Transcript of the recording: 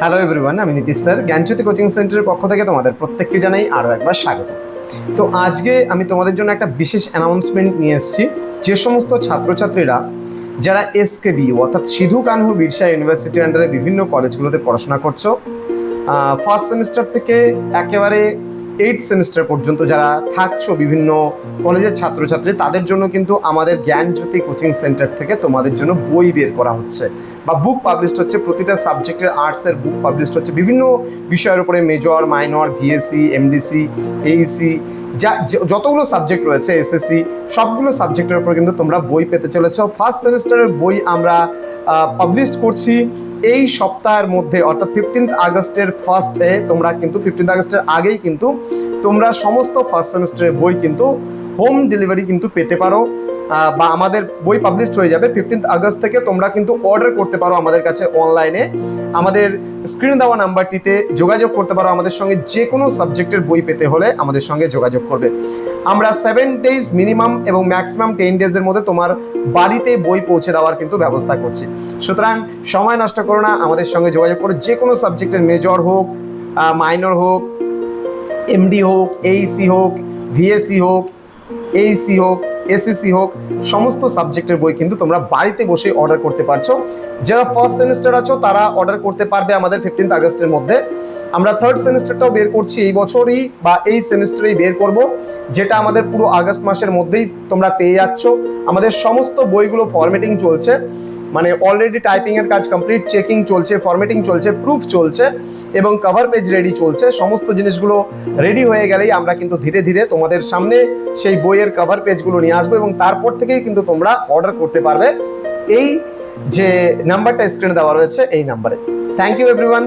Hello everyone, আমি Nitish sir জ্ঞানজ্যোতি coaching সেন্টারের পক্ষ থেকে তোমাদের প্রত্যেককে জানাই আরও একবার স্বাগত। তো আজকে আমি তোমাদের জন্য একটা বিশেষ অ্যানাউন্সমেন্ট নিয়ে এসেছি। যে সমস্ত ছাত্রছাত্রীরা যারা এসকেবি অর্থাৎ সিধু কানহু বিরসা ইউনিভার্সিটির আন্ডারে বিভিন্ন কলেজগুলোতে পড়াশোনা করছো, ফার্স্ট সেমিস্টার থেকে একেবারে 8th সেমিস্টার পর্যন্ত যারা থাকছো বিভিন্ন কলেজের ছাত্রছাত্রী, তাদের জন্য কিন্তু আমাদের জ্ঞানজ্যোতি কোচিং সেন্টার থেকে তোমাদের জন্য বই বের করা হচ্ছে বা বুক পাবলিশড হচ্ছে। প্রতিটা সাবজেক্টের আর্টসের বুক পাবলিশড হচ্ছে, বিভিন্ন বিষয়ের উপরে major, minor, VSC, MDC, Aisi, যা যতগুলো সাবজেক্ট রয়েছে, এসএসসি, সবগুলো সাবজেক্টের উপর কিন্তু তোমরা বই পেতে চলেছো। ফার্স্ট সেমিস্টারের বই আমরা পাবলিশ করছি এই সপ্তাহের মধ্যে, অর্থাৎ 15th আগস্টের ফার্স্টে। তোমরা কিন্তু 15th আগস্টের আগেই কিন্তু তোমরা সমস্ত ফার্স্ট সেমিস্টারের বই কিন্তু হোম ডেলিভারি কিন্তু পেতে পারো, বা আমাদের বই পাবলিশড হয়ে যাবে 15th আগস্ট থেকে। তোমরা কিন্তু অর্ডার করতে পারো আমাদের কাছে অনলাইনে, আমাদের স্ক্রিনে দেওয়া নাম্বারটিতে যোগাযোগ করতে পারো। আমাদের সঙ্গে যে কোনো সাবজেক্টের বই পেতে হলে আমাদের সঙ্গে যোগাযোগ করবে। আমরা 7 ডেজ মিনিমাম এবং ম্যাক্সিমাম 10 ডেজের মধ্যে তোমার বাড়িতে বই পৌঁছে দেওয়ার কিন্তু ব্যবস্থা করছি। সুতরাং সময় নষ্ট করো না, আমাদের সঙ্গে যোগাযোগ করো। যে কোনো সাবজেক্টের মেজর হোক, মাইনর হোক, এমডি হোক, এইসি হোক, ভিএসসি হোক, এইসি হোক, এসএসসি হোক, সমস্ত সাবজেক্টের বই কিন্তু তোমরা বাড়িতে বসে অর্ডার করতে পারছো। যারা ফার্স্ট সেমিস্টার আছো তারা অর্ডার করতে পারবে আমাদের 15th আগস্টের মধ্যে। আমরা থার্ড সেমিস্টারটাও বের করছি এই বছরই বা এই সেমিস্টারেই বের করব, যেটা আমাদের পুরো আগস্ট মাসের মধ্যেই তোমরা পেয়ে যাচ্ছ। আমাদের সমস্ত বইগুলো ফরম্যাটিং চলছে, মানে অলরেডি টাইপিংয়ের কাজ কমপ্লিট, চেকিং চলছে, ফরম্যাটিং চলছে, প্রুফ চলছে এবং কভার পেজ রেডি চলছে। সমস্ত জিনিসগুলো রেডি হয়ে গেলেই আমরা কিন্তু ধীরে ধীরে তোমাদের সামনে সেই বইয়ের কভার পেজগুলো নিয়ে আসবো এবং তারপর থেকেই কিন্তু তোমরা অর্ডার করতে পারবে এই যে নাম্বারটা স্ক্রিনে দেওয়া রয়েছে এই নাম্বারে। Thank you everyone.